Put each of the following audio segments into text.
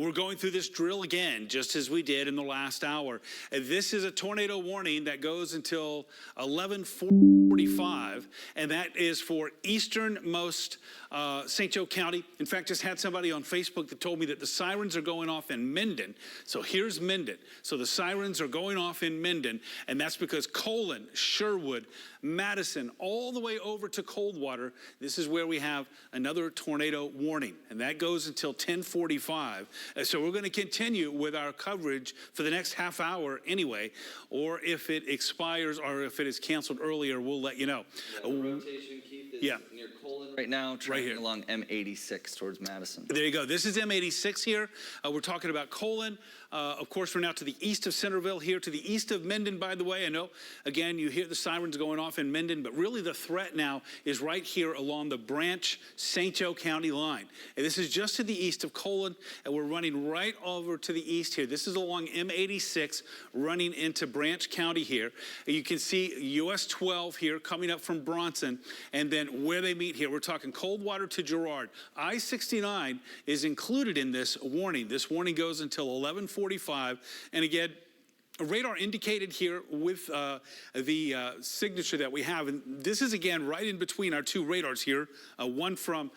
We're going through this drill again, just as we did in the last hour. This is a tornado warning that goes until 11:45, and that is for easternmost St. Joe County. In fact, just had somebody on Facebook that told me that the sirens are going off in Minden. So here's Minden. So the sirens are going off in Minden, and that's because Colon, Sherwood, Madison, all the way over to Coldwater, this is where we have another tornado warning, and that goes until 10:45. So we're going to continue with our coverage for the next half hour anyway, or if it expires or if it is canceled earlier, we'll let you know. Yeah, the rotation, Keith, is near Colon right now, tracking along M86 towards Madison. There you go. This is M86 here. We're talking about Colon. Of course, we're now to the east of Centerville, here to the east of Minden, by the way. I know, again, you hear the sirens going off in Minden, but really the threat now is right here along the Branch St. Joe County line. And this is just to the east of Colon, and we're running right over to the east here. This is along M86 running into Branch County here. You can see US 12 here coming up from Bronson, and then where they meet here, we're talking Coldwater to Girard. I-69 is included in this warning. This warning goes until 11:45, and again, radar indicated here with the signature that we have, and this is again right in between our two radars here, one from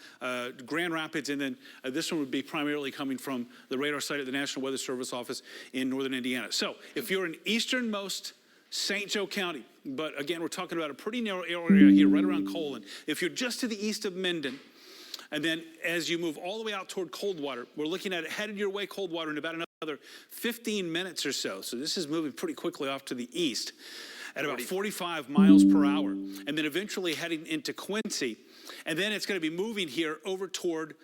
Grand Rapids, and then this one would be primarily coming from the radar site at the National Weather Service office in northern Indiana. So if you're in easternmost St. Joe County, but again, we're talking about a pretty narrow area here right around Colon. If you're just to the east of Minden, and then as you move all the way out toward Coldwater, we're looking at it headed your way, Coldwater, in about another 15 minutes or so. So this is moving pretty quickly off to the east at about 45 miles per hour. And then eventually heading into Quincy. And then it's going to be moving here over toward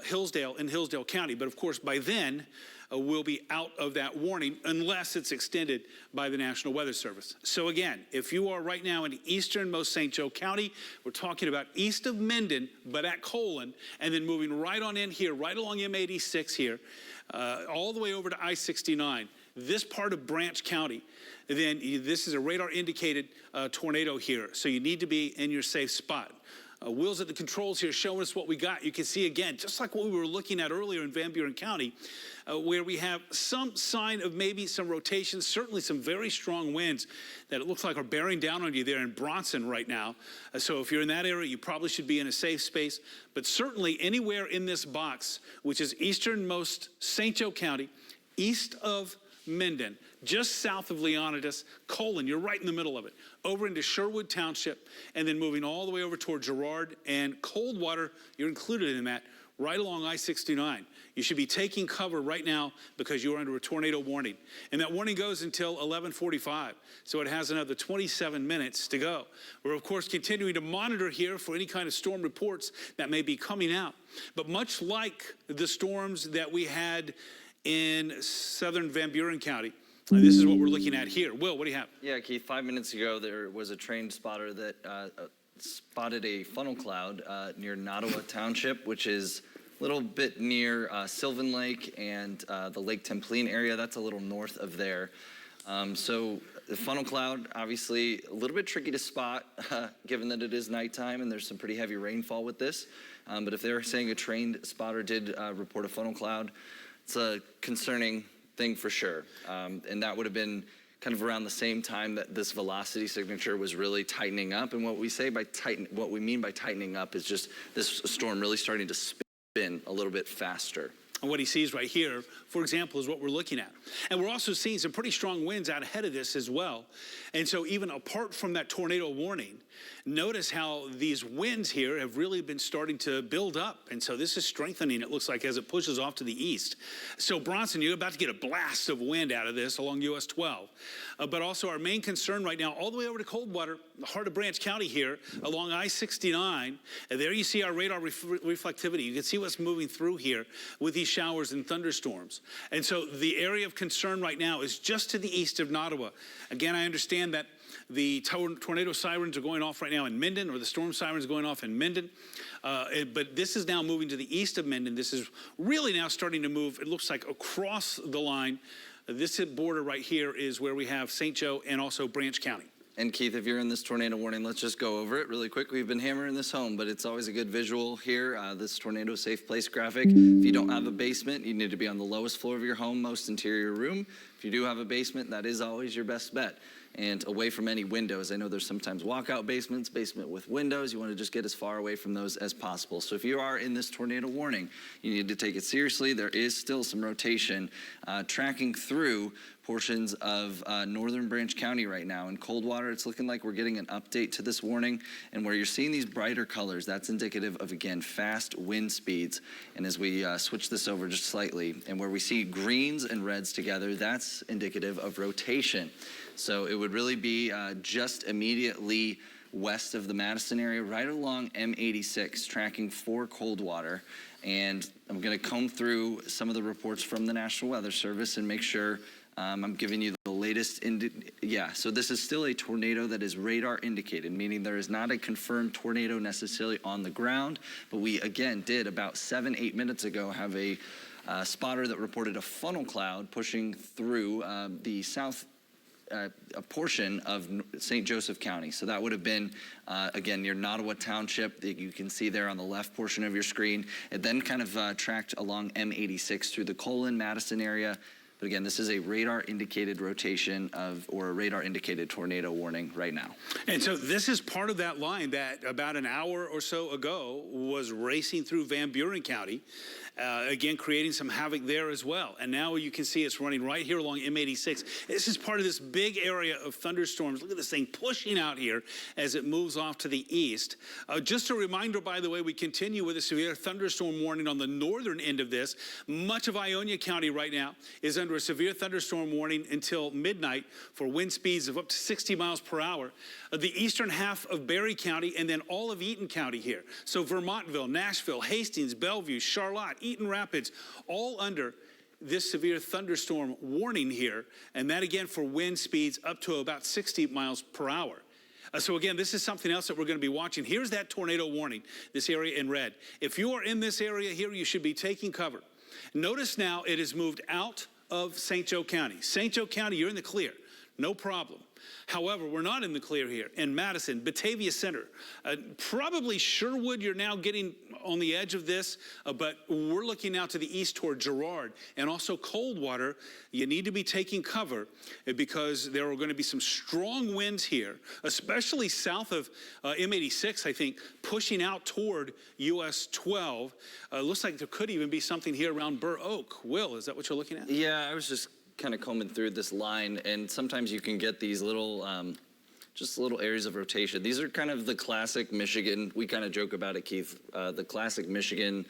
Hillsdale in Hillsdale County. But of course, by then, we'll be out of that warning unless it's extended by the National Weather Service. So again, if you are right now in easternmost St. Joe County, we're talking about east of Minden, but at Colon, and then moving right on in here, right along M86 here, all the way over to I-69. This part of Branch County, then this is a radar indicated tornado here. So you need to be in your safe spot. Will's at the controls here showing us what we got. You can see again, just like what we were looking at earlier in Van Buren County, where we have some sign of maybe some rotation, certainly some very strong winds that it looks like are bearing down on you there in Bronson right now. So if you're in that area, you probably should be in a safe space. But certainly anywhere in this box, which is easternmost St. Joe County, east of Minden, just south of Leonidas, Colon, you're right in the middle of it, over into Sherwood Township, and then moving all the way over toward Girard and Coldwater, you're included in that, right along I-69. You should be taking cover right now because you are under a tornado warning. And that warning goes until 11:45, so it has another 27 minutes to go. We're, of course, continuing to monitor here for any kind of storm reports that may be coming out. But much like the storms that we had in southern Van Buren County, this is what we're looking at here. Will, what do you have? Yeah, Keith, 5 minutes ago, there was a trained spotter that spotted a funnel cloud near Nottawa Township, which is a little bit near Sylvan Lake and the Lake Templine area. That's a little north of there. So the funnel cloud, obviously a little bit tricky to spot given that it is nighttime and there's some pretty heavy rainfall with this. But if they're saying a trained spotter did report a funnel cloud, it's a concerning thing for sure. And that would have been kind of around the same time that this velocity signature was really tightening up. And what we mean by tightening up is just this storm really starting to spin a little bit faster. And what he sees right here, for example, is what we're looking at. And we're also seeing some pretty strong winds out ahead of this as well. And so even apart from that tornado warning, notice how these winds here have really been starting to build up. And so this is strengthening, it looks like, as it pushes off to the east. So Bronson, you're about to get a blast of wind out of this along US 12. But also our main concern right now, all the way over to Coldwater, the heart of Branch County here, along I-69. And there you see our radar reflectivity. You can see what's moving through here with these showers and thunderstorms. And so the area of concern right now is just to the east of Nottawa. Again, I understand that the tornado sirens are going off right now in Minden, or the storm sirens going off in Minden. But this is now moving to the east of Minden. This is really now starting to move, it looks like, across the line. This border right here is where we have St. Joe and also Branch County. And Keith, if you're in this tornado warning, let's just go over it really quick. We've been hammering this home, but it's always a good visual here, this tornado safe place graphic. If you don't have a basement, you need to be on the lowest floor of your home, most interior room. If you do have a basement, that is always your best bet. And away from any windows. I know there's sometimes walkout basements, basement with windows. You want to just get as far away from those as possible. So if you are in this tornado warning, you need to take it seriously. There is still some rotation tracking through portions of northern Branch County right now. In Coldwater, it's looking like we're getting an update to this warning. And where you're seeing these brighter colors, that's indicative of, again, fast wind speeds. And as we switch this over just slightly, and where we see greens and reds together, that's indicative of rotation. So it would really be just immediately west of the Madison area, right along M86, tracking for Coldwater. And I'm going to comb through some of the reports from the National Weather Service and make sure I'm giving you the latest. So this is still a tornado that is radar indicated, meaning there is not a confirmed tornado necessarily on the ground. But we, again, did about 7-8 minutes ago have a spotter that reported a funnel cloud pushing through the south a portion of St. Joseph County. So that would have been, again, near Nottawa Township that you can see there on the left portion of your screen. It then kind of tracked along M86 through the Colon, Madison area. But again, this is a radar indicated rotation or a radar indicated tornado warning right now. And so this is part of that line that about an hour or so ago was racing through Van Buren County, again, creating some havoc there as well. And now you can see it's running right here along M86. This is part of this big area of thunderstorms. Look at this thing pushing out here as it moves off to the east. Just a reminder, by the way, we continue with a severe thunderstorm warning on the northern end of this. Much of Ionia County right now is under a severe thunderstorm warning until midnight for wind speeds of up to 60 miles per hour. The eastern half of Berry County and then all of Eaton County here. So Vermontville, Nashville, Hastings, Bellevue, Charlotte, Eaton Rapids, all under this severe thunderstorm warning here. And that again for wind speeds up to about 60 miles per hour. So again, this is something else that we're going to be watching. Here's that tornado warning, this area in red. If you are in this area here, you should be taking cover. Notice now it has moved out of St. Joe County. St. Joe County, you're in the clear, no problem. However, we're not in the clear here. In Madison, Batavia Center, probably Sherwood, you're now getting on the edge of this, but we're looking out to the east toward Girard and also Coldwater. You need to be taking cover because there are going to be some strong winds here, especially south of M86, I think, pushing out toward US 12. Looks like there could even be something here around Burr Oak. Will, is that what you're looking at? Yeah, I was just kind of combing through this line, and sometimes you can get these little just little areas of rotation. These are kind of the classic Michigan, we kind of joke about it, Keith, the classic Michigan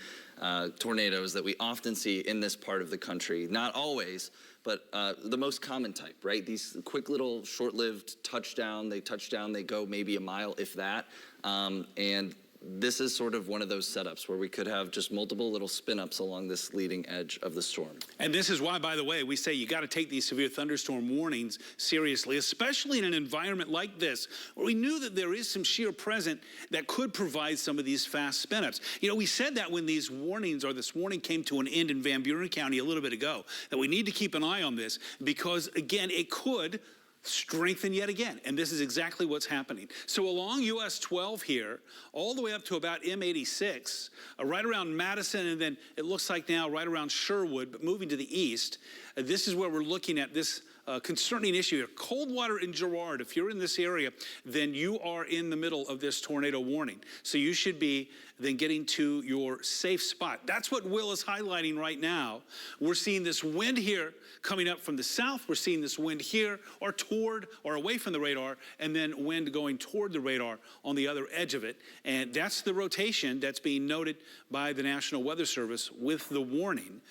tornadoes that we often see in this part of the country. Not always, but the most common type, right? These quick little short-lived touchdown, they go maybe a mile, if that, and this is sort of one of those setups where we could have just multiple little spin-ups along this leading edge of the storm. And this is why, by the way, we say you got to take these severe thunderstorm warnings seriously, especially in an environment like this, where we knew that there is some shear present that could provide some of these fast spin-ups. You know, we said that when these warnings, or this warning came to an end in Van Buren County a little bit ago, that we need to keep an eye on this because, again, it could strengthen yet again, and this is exactly what's happening. So along US 12 here, all the way up to about M86, right around Madison, and then it looks like now right around Sherwood, but moving to the east, this is where we're looking at this concerning issue here. Coldwater and Girard, if you're in this area, then you are in the middle of this tornado warning. So you should be then getting to your safe spot. That's what Will is highlighting right now. We're seeing this wind here coming up from the south. We're seeing this wind here or toward or away from the radar, and then wind going toward the radar on the other edge of it. And that's the rotation that's being noted by the National Weather Service with the warning.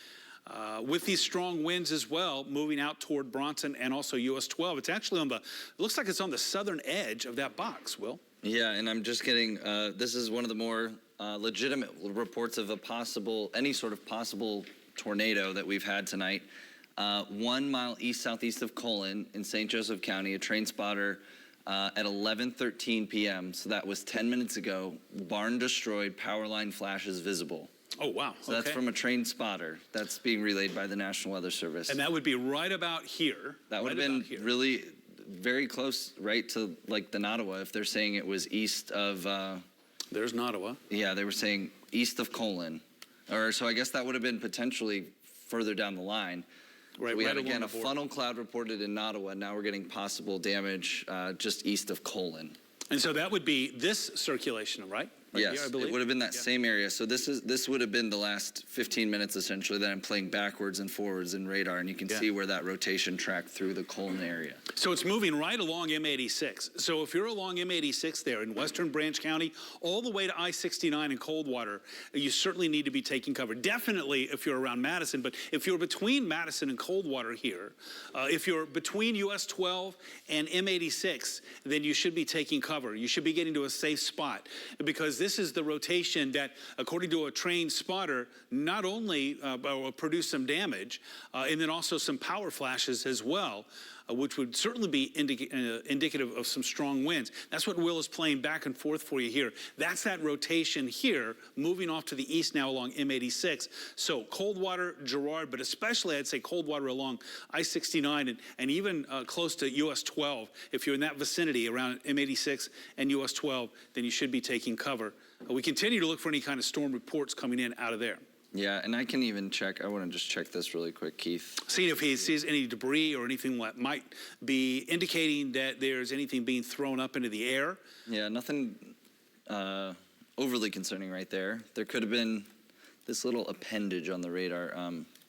With these strong winds as well, moving out toward Bronson and also US 12. It's actually on the, it looks like it's on the southern edge of that box, Will. Yeah, and I'm just getting, this is one of the more legitimate reports of a possible, any sort of possible tornado that we've had tonight. 1 mile east-southeast of Colon in St. Joseph County, a train spotter at 11:13 p.m., so that was 10 minutes ago, barn destroyed, power line flashes visible. Oh, wow. So that's from a trained spotter. That's being relayed by the National Weather Service. And that would be right about here. That would have been really very close, right, to like the Nottawa, if they're saying it was east of, There's Nottawa. yeah, they were saying east of Colon. Or so I guess that would have been potentially further down the line. Right, We right had, along again, the a border. funnel cloud reported in Nottawa. Now we're getting possible damage just east of Colon. And so that would be this circulation, right? Right Yes, here, I it believe. would have been that Yeah. same area. So this would have been the last 15 minutes essentially that I'm playing backwards and forwards in radar, and you can Yeah. see where that rotation tracked through the Colon area. So it's moving right along M86. So if you're along M86 there in western Branch County, all the way to I-69 in Coldwater, you certainly need to be taking cover. Definitely if you're around Madison, but if you're between Madison and Coldwater here, if you're between US 12 and M86, then you should be taking cover. You should be getting to a safe spot, because this is the rotation that, according to a trained spotter, not only will produce some damage, and then also some power flashes as well, which would certainly be indicative of some strong winds. That's what Will is playing back and forth for you here. That's that rotation here, moving off to the east now along M86. So Coldwater, Girard, but especially I'd say Coldwater along I-69 and even close to US 12. If you're in that vicinity around M86 and US 12, then you should be taking cover. We continue to look for any kind of storm reports coming in out of there. Yeah, and I can even check. I want to just check this really quick, Keith. See if he sees any debris or anything that might be indicating that there's anything being thrown up into the air. Yeah, nothing overly concerning right there. There could have been this little appendage on the radar.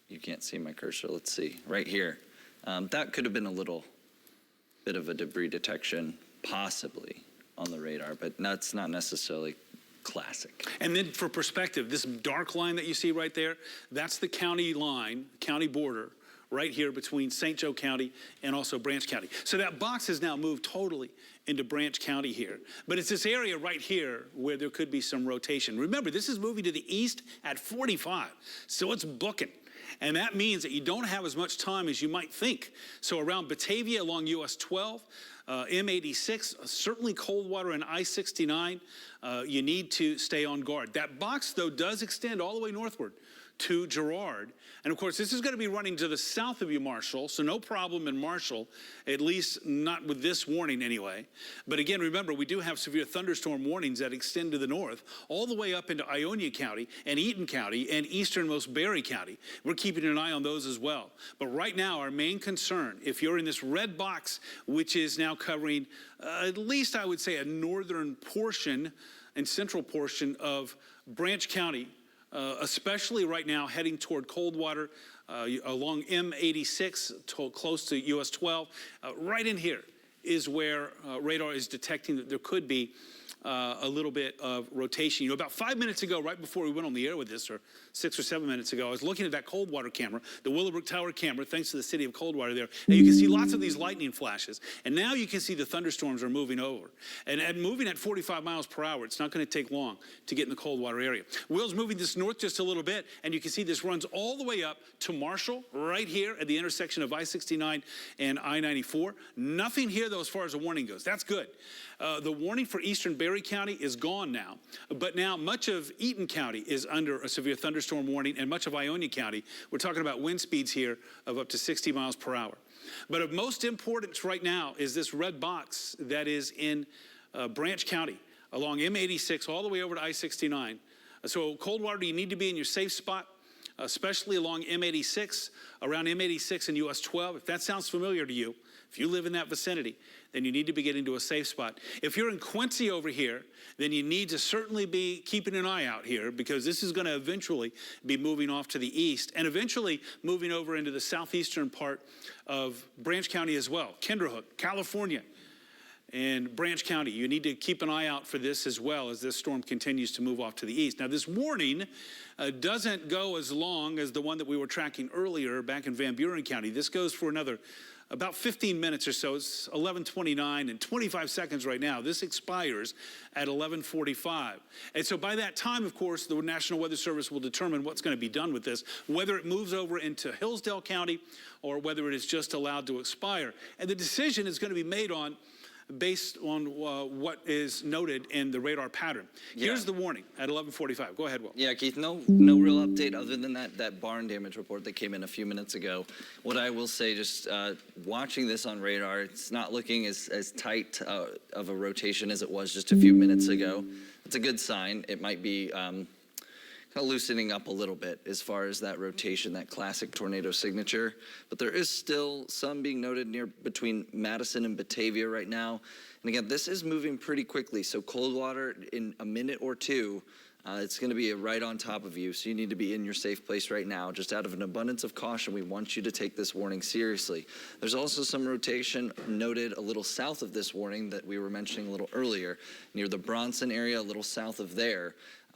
You can't see my cursor. Let's see. Right here. That could have been a little bit of a debris detection, possibly, on the radar, but that's not necessarily classic. And then for perspective, this dark line that you see right there, that's the county line, county border, right here between St. Joe County and also Branch County. So that box has now moved totally into Branch County here. But it's this area right here where there could be some rotation. Remember, this is moving to the east at 45, so it's booking. And that means that you don't have as much time as you might think. So around Batavia along US 12, M86, certainly Coldwater and I-69, you need to stay on guard. That box, though, does extend all the way northward to Girard. And of course, this is going to be running to the south of you, Marshall, so no problem in Marshall, at least not with this warning anyway. But again, remember, we do have severe thunderstorm warnings that extend to the north, all the way up into Ionia County and Eaton County and easternmost Berry County. We're keeping an eye on those as well. But right now, our main concern, if you're in this red box, which is now covering at least, I would say, a northern portion and central portion of Branch County, especially right now heading toward Coldwater, along M86, close to US 12. Right in here is where radar is detecting that there could be a little bit of rotation. You know, about 5 minutes ago, right before we went on the air with this, or 6 or 7 minutes ago, I was looking at that Coldwater camera, the Willowbrook Tower camera, thanks to the city of Coldwater there, and you can see lots of these lightning flashes. And now you can see the thunderstorms are moving over. And moving at 45 miles per hour, it's not going to take long to get in the Coldwater area. Will's moving this north just a little bit, and you can see this runs all the way up to Marshall, right here at the intersection of I-69 and I-94. Nothing here, though, as far as a warning goes. That's good. The warning for eastern Berry County is gone now, but now much of Eaton County is under a severe thunderstorm warning, and much of Ionia County. We're talking about wind speeds here of up to 60 miles per hour. But of most importance right now is this red box that is in Branch County along M86 all the way over to I-69. So Coldwater, you need to be in your safe spot, especially along M86, around M86 and US 12. If that sounds familiar to you, if you live in that vicinity, then you need to be getting to a safe spot. If you're in Quincy over here, then you need to certainly be keeping an eye out here, because this is going to eventually be moving off to the east and eventually moving over into the southeastern part of Branch County as well. Kinderhook, California, and Branch County. You need to keep an eye out for this as well as this storm continues to move off to the east. Now, this warning doesn't go as long as the one that we were tracking earlier back in Van Buren County. This goes for another about 15 minutes or so. It's 11:29 and 25 seconds right now. This expires at 11:45. And so by that time, of course, the National Weather Service will determine what's going to be done with this, whether it moves over into Hillsdale County or whether it is just allowed to expire. And the decision is going to be made on based on what is noted in the radar pattern. Here's the warning at 11:45. Go ahead, Will. Yeah, Keith, no real update other than that barn damage report that came in a few minutes ago. What I will say, just watching this on radar, it's not looking as tight of a rotation as it was just a few minutes ago. It's a good sign. It might be kind of loosening up a little bit as far as that rotation, that classic tornado signature. But there is still some being noted near between Madison and Batavia right now. And again, this is moving pretty quickly. So Coldwater, in a minute or two, it's going to be right on top of you. So you need to be in your safe place right now. Just out of an abundance of caution, we want you to take this warning seriously. There's also some rotation noted a little south of this warning that we were mentioning a little earlier, near the Bronson area, a little south of there.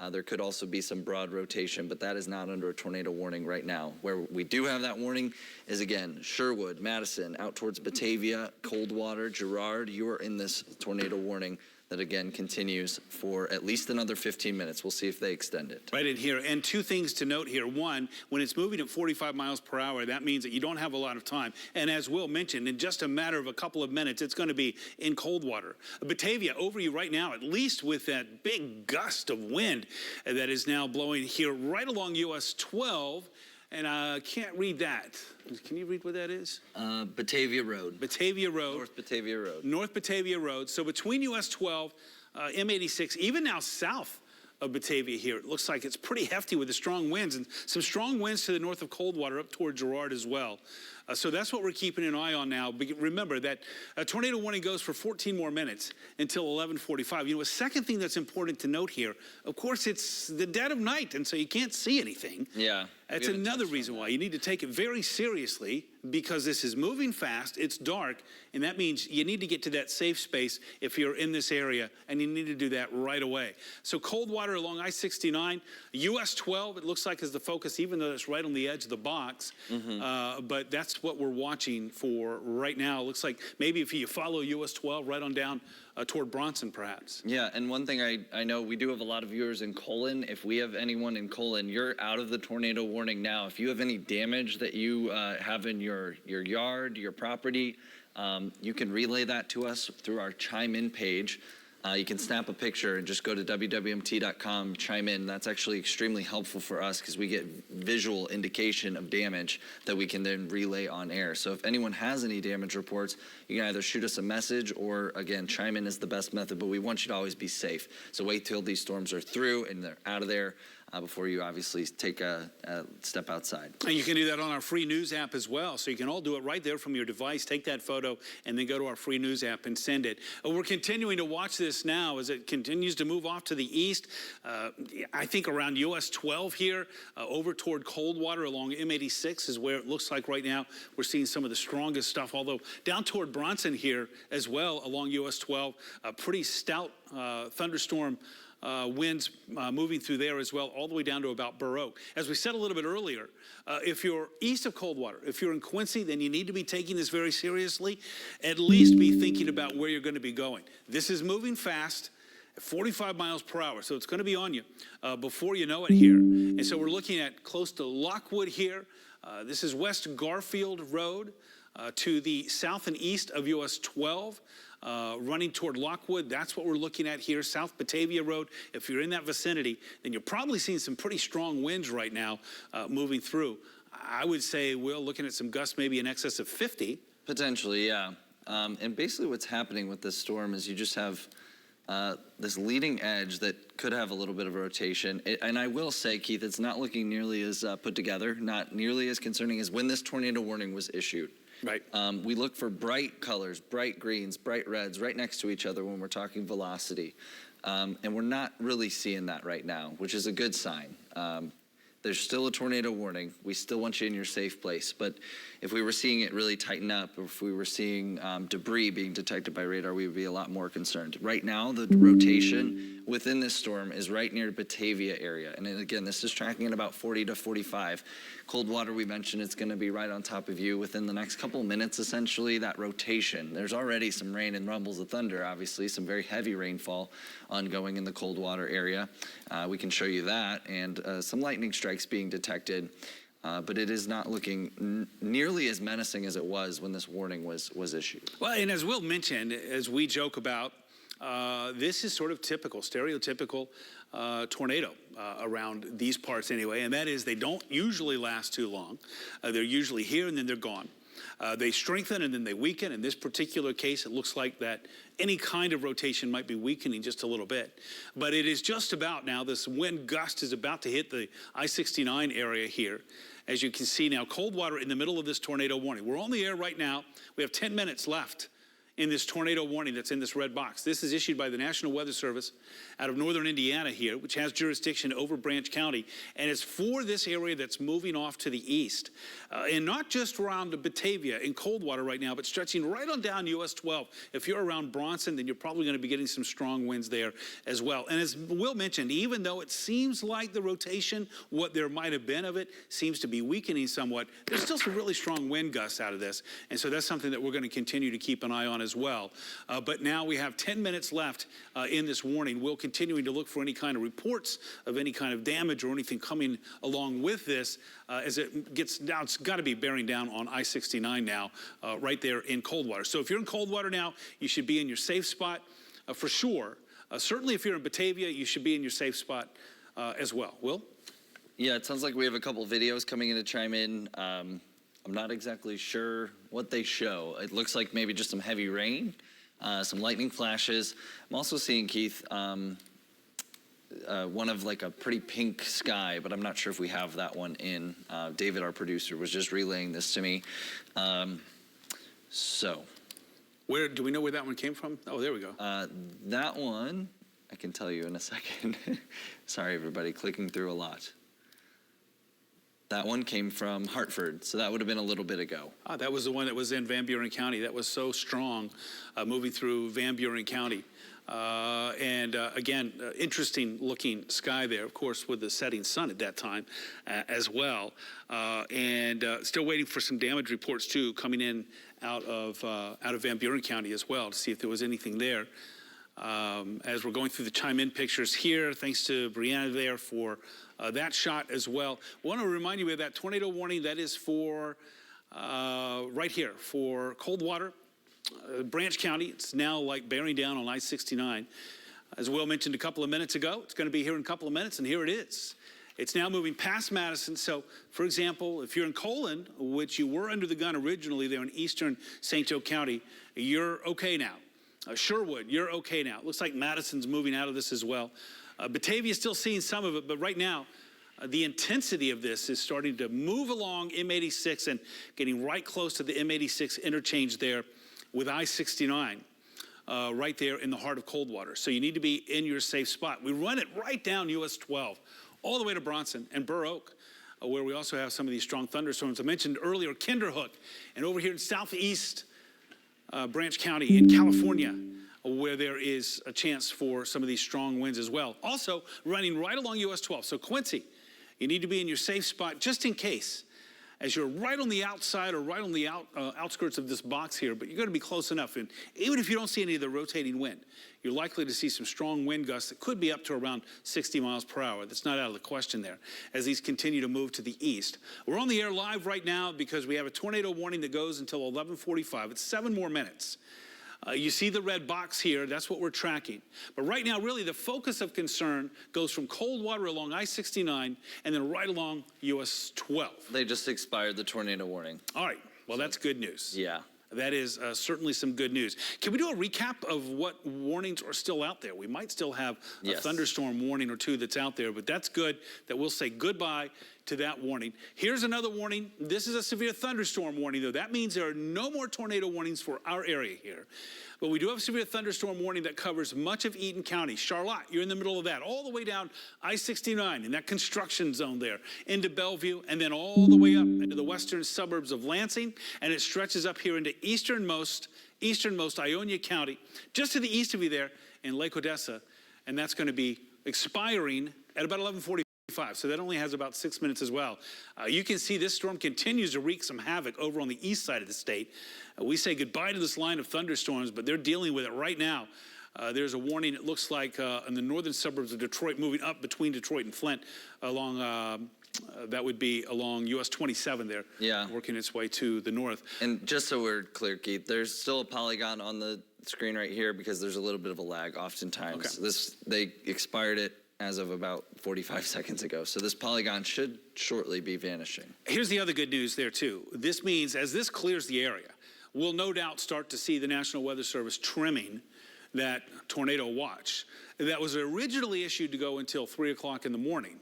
There could also be some broad rotation, but that is not under a tornado warning right now. Where we do have that warning is, again, Sherwood, Madison, out towards Batavia, Coldwater, Girard. You are in this tornado warning that, again, continues for at least another 15 minutes. We'll see if they extend it. Right in here. And two things to note here. One, when it's moving at 45 miles per hour, that means that you don't have a lot of time. And as Will mentioned, in just a matter of a couple of minutes, it's going to be in Coldwater. Batavia, over you right now, at least with that big gust of wind that is now blowing here right along US 12. And I can't read that. Can you read what that is? Batavia Road. Batavia Road. North Batavia Road. North Batavia Road. So between US 12, M86, even now south of Batavia here, it looks like it's pretty hefty with the strong winds, and some strong winds to the north of Coldwater up toward Girard as well. So that's what we're keeping an eye on now. But remember that a tornado warning goes for 14 more minutes until 11:45. You know, a second thing that's important to note here, of course, it's the dead of night, and so you can't see anything. Yeah. That's another reason why you need to take it very seriously, because this is moving fast, it's dark, and that means you need to get to that safe space if you're in this area, and you need to do that right away. So Coldwater along I-69, US 12, it looks like is the focus, even though it's right on the edge of the box. But that's what we're watching for right now. It looks like maybe if you follow US 12 right on down toward Bronson, perhaps. Yeah, and one thing I know, we do have a lot of viewers in Colon. If we have anyone in Colon, you're out of the tornado warning now. If you have any damage that you have in your yard, your property, you can relay that to us through our Chime In page. You can snap a picture and just go to WWMT.com, chime in. That's actually extremely helpful for us because we get visual indication of damage that we can then relay on air. So if anyone has any damage reports, you can either shoot us a message or, again, chime in is the best method, but we want you to always be safe. So wait till these storms are through and they're out of there before you obviously take a step outside. And you can do that on our free news app as well. So you can all do it right there from your device. Take that photo and then go to our free news app and send it. We're continuing to watch this now as it continues to move off to the east. I think around US 12 here, over toward Coldwater along M86 is where it looks like right now we're seeing some of the strongest stuff. Although down toward Bronson here as well along US 12, a pretty stout thunderstorm winds moving through there as well, all the way down to about Burr Oak. As we said a little bit earlier, if you're east of Coldwater, if you're in Quincy, then you need to be taking this very seriously. At least be thinking about where you're going to be going. This is moving fast at 45 miles per hour, so it's going to be on you before you know it here. And so we're looking at close to Lockwood here. This is West Garfield Road to the south and east of US 12. Running toward Lockwood, that's what we're looking at here, South Batavia Road. If you're in that vicinity, then you're probably seeing some pretty strong winds right now moving through. I would say, Will, looking at some gusts maybe in excess of 50. Potentially, yeah. And basically what's happening with this storm is you just have this leading edge that could have a little bit of a rotation. And I will say, Keith, it's not looking nearly as put together, not nearly as concerning as when this tornado warning was issued. Right. We look for bright colors, bright greens, bright reds right next to each other when we're talking velocity. And we're not really seeing that right now, which is a good sign. There's still a tornado warning. We still want you in your safe place. But if we were seeing it really tighten up, or if we were seeing debris being detected by radar, we would be a lot more concerned. Right now, the rotation within this storm is right near Batavia area. And again, this is tracking at about 40 to 45. Coldwater, we mentioned, it's going to be right on top of you within the next couple minutes, essentially, that rotation. There's already some rain and rumbles of thunder, obviously, some very heavy rainfall ongoing in the Coldwater area. We can show you that, and some lightning strikes being detected. but it is not looking nearly as menacing as it was when this warning was issued. Well, and as Will mentioned, as we joke about, this is sort of typical, stereotypical tornado around these parts anyway, and that is they don't usually last too long. They're usually here and then they're gone. They strengthen and then they weaken. In this particular case, it looks like that any kind of rotation might be weakening just a little bit. But it is just about now, this wind gust is about to hit the I-69 area here. As you can see now, cold water in the middle of this tornado warning. We're on the air right now. We have 10 minutes left in this tornado warning that's in this red box. This is issued by the National Weather Service out of northern Indiana here, which has jurisdiction over Branch County, and it's for this area that's moving off to the east. And not just around Batavia in Coldwater right now, but stretching right on down US 12. If you're around Bronson, then you're probably going to be getting some strong winds there as well. And as Will mentioned, even though it seems like the rotation, what there might have been of it, seems to be weakening somewhat, there's still some really strong wind gusts out of this. And so that's something that we're going to continue to keep an eye on as well. But now we have 10 minutes left in this warning. We'll continuing to look for any kind of reports of any kind of damage or anything coming along with this as it gets down. It's got to be bearing down on I-69 now, right there in Coldwater. So if you're in Coldwater now, you should be in your safe spot for sure. Certainly if you're in Batavia, you should be in your safe spot as well. Will? Yeah, it sounds like we have a couple videos coming in to chime in. I'm not exactly sure what they show. It looks like maybe just some heavy rain, some lightning flashes. I'm also seeing, Keith, one of like a pretty pink sky, but I'm not sure if we have that one in. David, our producer, was just relaying this to me. So. Where, do we know where that one came from? Oh, there we go. That one, I can tell you in a second. Sorry, everybody, clicking through a lot. That one came from Hartford, so that would have been a little bit ago. That was the one that was in Van Buren County. That was so strong, moving through Van Buren County. Again, interesting looking sky there, of course, with the setting sun at that time as well. Still waiting for some damage reports too, coming in out of Van Buren County as well to see if there was anything there. As we're going through the chime in pictures here, thanks to Brianna there for that shot as well. I want to remind you of that tornado warning that is for right here for Coldwater, Branch County. It's now like bearing down on I-69. As Will mentioned a couple of minutes ago, it's going to be here in a couple of minutes, and here it is. It's now moving past Madison. So, for example, if you're in Colon, which you were under the gun originally there in eastern St. Joe County, you're okay now. Sherwood, you're okay now. It looks like Madison's moving out of this as well. Batavia's still seeing some of it, but right now, the intensity of this is starting to move along M86 and getting right close to the M86 interchange there with I-69 right there in the heart of Coldwater. So you need to be in your safe spot. We run it right down US 12, all the way to Bronson and Burr Oak, where we also have some of these strong thunderstorms. I mentioned earlier Kinderhook, and over here in southeast Branch County in California, where there is a chance for some of these strong winds as well. Also running right along US 12. So Quincy, you need to be in your safe spot just in case, as you're right on the outside or right on the outskirts of this box here, but you're going to be close enough. And even if you don't see any of the rotating wind, you're likely to see some strong wind gusts that could be up to around 60 miles per hour. That's not out of the question there as these continue to move to the east. We're on the air live right now because we have a tornado warning that goes until 11:45. It's 7 more minutes. You see the red box here, that's what we're tracking. But right now, really, the focus of concern goes from Coldwater along I-69 and then right along US 12. They just expired the tornado warning. All right, well, that's good news. Yeah. That is certainly some good news. Can we do a recap of what warnings are still out there? We might still have a thunderstorm warning or two that's out there, but that's good that we'll say goodbye to that warning. Here's another warning. This is a severe thunderstorm warning, though. That means there are no more tornado warnings for our area here. But we do have a severe thunderstorm warning that covers much of Eaton County. Charlotte, you're in the middle of that, all the way down I-69 in that construction zone there into Bellevue, and then all the way up into the western suburbs of Lansing, and it stretches up here into easternmost Ionia County, just to the east of you there in Lake Odessa, and that's going to be expiring at about 11:45. So that only has about 6 minutes as well. You can see this storm continues to wreak some havoc over on the east side of the state. We say goodbye to this line of thunderstorms, but they're dealing with it right now. There's a warning, it looks like, in the northern suburbs of Detroit, moving up between Detroit and Flint along that would be along US 27 there, Yeah. working its way to the north. And just so we're clear, Keith, there's still a polygon on the screen right here because there's a little bit of a lag oftentimes. Okay. They expired it as of about 45 seconds ago. So this polygon should shortly be vanishing. Here's the other good news there too. This means as this clears the area, we'll no doubt start to see the National Weather Service trimming that tornado watch that was originally issued to go until 3 o'clock in the morning.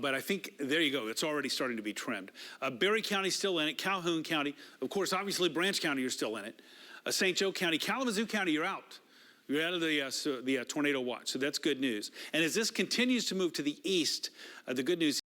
But I think, there you go, it's already starting to be trimmed. Berry County's still in it, Calhoun County, of course, obviously Branch County, you're still in it. St. Joe County, Kalamazoo County, you're out. You're out of the tornado watch, so that's good news. And as this continues to move to the east, the good news